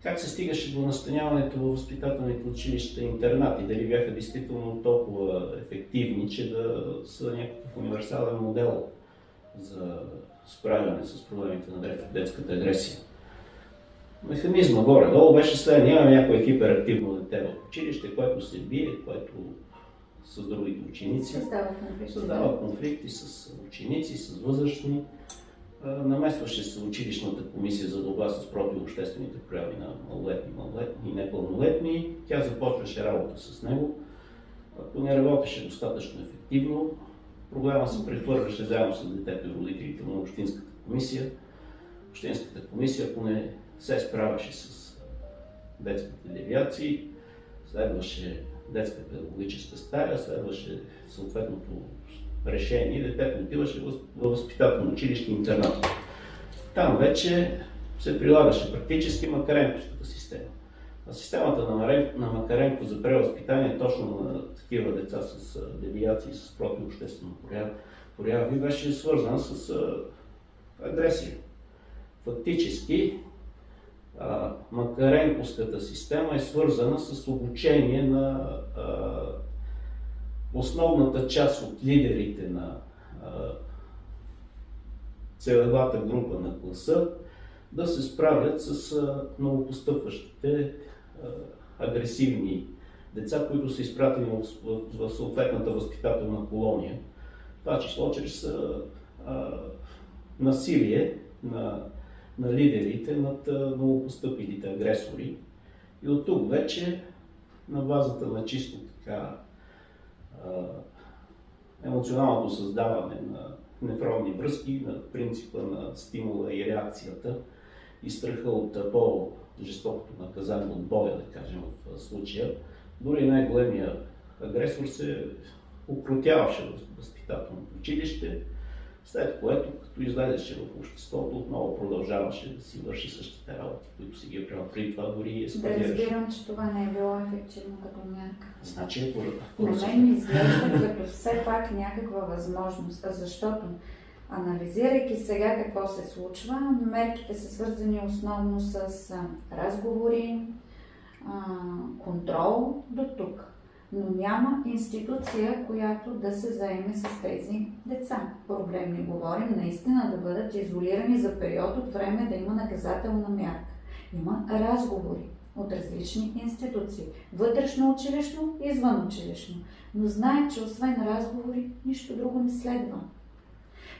как се стигаше до настаняването в възпитателните училища и интернати? Дали бяха действително толкова ефективни, че да са някакъв универсален модел за справяне с проблемите на детската агресия? Механизма горе-долу беше следен. Имаме някое хиперактивно дете в училище, което се бие, което с другите ученици създава конфликти с ученици, с възрастни. Наместваше се училищната комисия за борба с противообществените прояви на малолетни и непълнолетни. Тя започваше работа с него. Ако не работеше достатъчно ефективно, проблема се прехвърляше заедно с детето и родителите на общинската комисия. Общинската комисия, ако не се справяше с детските девиации, следваше детска педагогическа стая, следваше съответното решение, детето отиваше в възпитателно училище интернат. Там вече се прилагаше практически Макаренковската система. А системата на Макаренко за превъзпитание точно на такива деца с девиации, с противообществено прояви беше свързана с агресия. Фактически Макаренковската система е свързана с обучение на основната част от лидерите на целевата група на класа да се справят с новопостъпващите агресивни деца, които са изпратени в съответната възпитателна колония. Това число чрез насилие на лидерите над новопостъпилите агресори. И от тук вече на базата на чисто така емоционалното създаване на невронни връзки, на принципа на стимула и реакцията и страха от по-жестокото наказание от боя, да кажем в случая, дори най-големия агресор се укротяваше в възпитателното училище, след което, като излезеше в обществото, отново продължаваше да си върши същите работи, които си ги е правил преди това, дори ескалираше. Да разбирам, че това не е било ефективно като мярка. Значи, на мен ми изглежда като все пак някаква възможност, защото анализирайки сега какво се случва, мерките са свързани основно с разговори, контрол до тук. Но няма институция, която да се заеме с тези деца. Проблемни говорим наистина да бъдат изолирани за период от време, да има наказателна мярка. Има разговори от различни институции. Вътрешно училищно, извън училищно. Но знаем, че освен разговори, нищо друго не следва.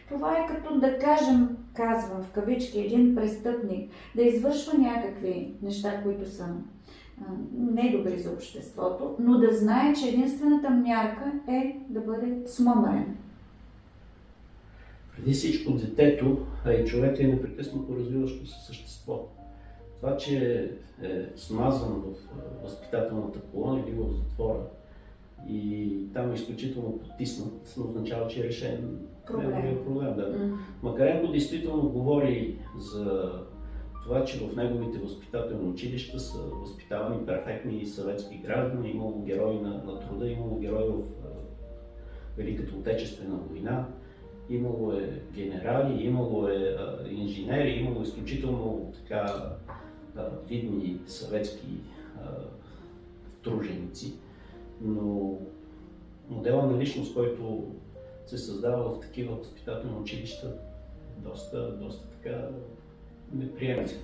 Това е като да кажем, казвам в кавички, един престъпник да извършва някакви неща, които са недобри за обществото, но да знае, че единствената мярка е да бъде смъмрен. Преди всичко детето, а и човек е непрекъснато развиващо се същество. Това, че е смазан в възпитателната колона или в затвора и там е изключително потиснат, означава, че е решен проблем. Да. Макаренко действително говори за това, че в неговите възпитателни училища са възпитавани перфектни съветски граждани, имало герои на труда, имало герои в Великата отечествена война, имало е генерали, имало е инженери, имало изключително така видни съветски труженици, но модела на личност, който се създава в такива възпитателни училища, доста така неприемлив.